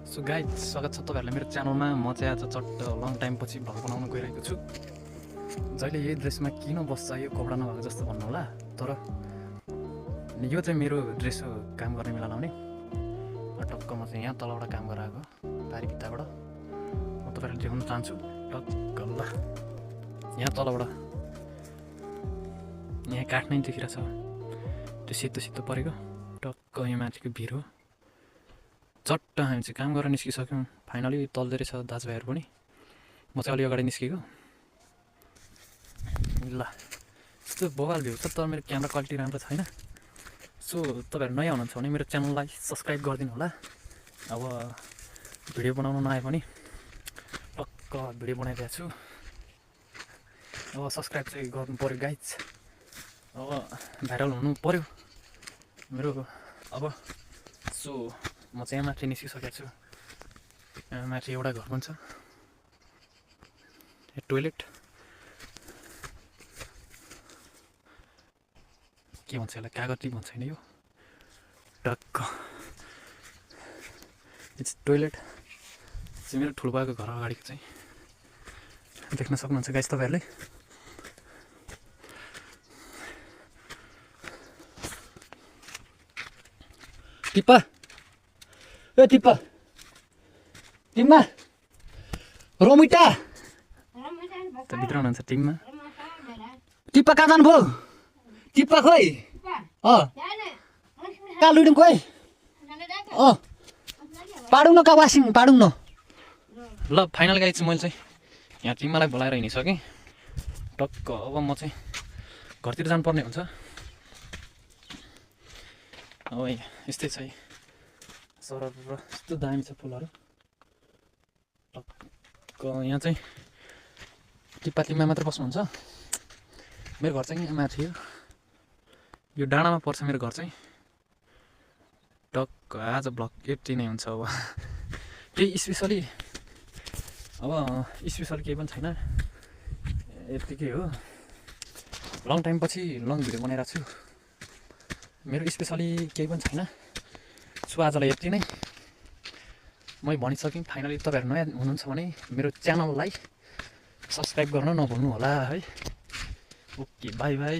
So guys स्वागत छ तपाईँहरूलाई मेरो च्यानलमा। म चाहिँ आज चट्ट लङ टाइम पछि भ्लग बनाउन गइरहेको छु। जहिले यही ड्रेसमा किन बस्छ यो कपडा नभएको जस्तो भन्नु होला, तर यो चाहिँ मेरो ड्रेस हो काम गर्ने बेला लाउने। टक्क म चाहिँ यहाँ तलबाट काम गरेर आएको बारी भित्ताबाट म तपाईँहरूलाई देखाउन चाहन्छु। टक्क ल यहाँ तलबाट यहाँ काठ नै देखिरहेछ, त्यो सेतो सेतो परेको टक्क यहाँ माथिको भिर हो। चट्ट हामी चाहिँ काम गरेर निस्किसक्यौँ। फाइनली तल्दो रहेछ दाजुभाइहरू पनि। म चाहिँ अलि अगाडि निस्केको। ल यस्तो बवाल भ्यू छ, तर मेरो क्यामेरा क्वालिटी राम्रो छैन। सो तपाईँहरू नयाँ हुनुहुन्छ भने मेरो च्यानललाई सब्सक्राइब गरिदिनु होला। अब भिडियो बनाउनु नआए पनि टक्क भिडियो बनाइदिएको छु। अब सब्सक्राइब चाहिँ गर्नु पऱ्यो गाइज, अब भाइरल हुनु पऱ्यो मेरो। अब सो म चाहिँ यहाँ माथि निस्किसकेको छु। यहाँ माथि एउटा घर पनि छ, टोइलेट के भन्छ यसलाई, कागती भन्छ होइन यो, टक्क इट्स टोइलेट चाहिँ मेरो ठुलोबाको घर अगाडिको चाहिँ देख्न सक्नुहुन्छ गाइस तपाईँहरूले। टिप्पा ए टिप्पा टिममा रोमिटा त भित्र हुनुहुन्छ टिममा। टिप्पा कहाँ जानुभयो? टिप्पा खोइ कहाँ लुड्यौँ खोइ पाडौँ न, कहाँ वासिङ पाडौँ न। ल फाइनल गाइज मैले चाहिँ यहाँ टिम्मालाई बोलाएर हिँडिसकेँ। टक्क अब म चाहिँ घरतिर जानुपर्ने हुन्छ। अब यस्तै छ सरर यस्तो दामी छ फुलहरू। टक्क यहाँ चाहिँ टिप्पा टिम्मा मात्र बस्नुहुन्छ। मेरो घर चाहिँ यहाँ माथि हो, यो डाँडामा पर्छ मेरो घर चाहिँ। टक्क आज भ्लग यति नै हुन्छ। अब केही स्पेसली केही पनि छैन, यत्तिकै हो। लङ टाइम पछि लङ भिडियो बनाइरहेको छु, मेरो स्पेसली केही पनि छैन। सो आजलाई यति नै मै भनिसकेँ। फाइनली तपाईँहरू नयाँ हुनुहुन्छ भने मेरो च्यानललाई सब्सक्राइब गर्न नभुल्नु होला है। Okay by by.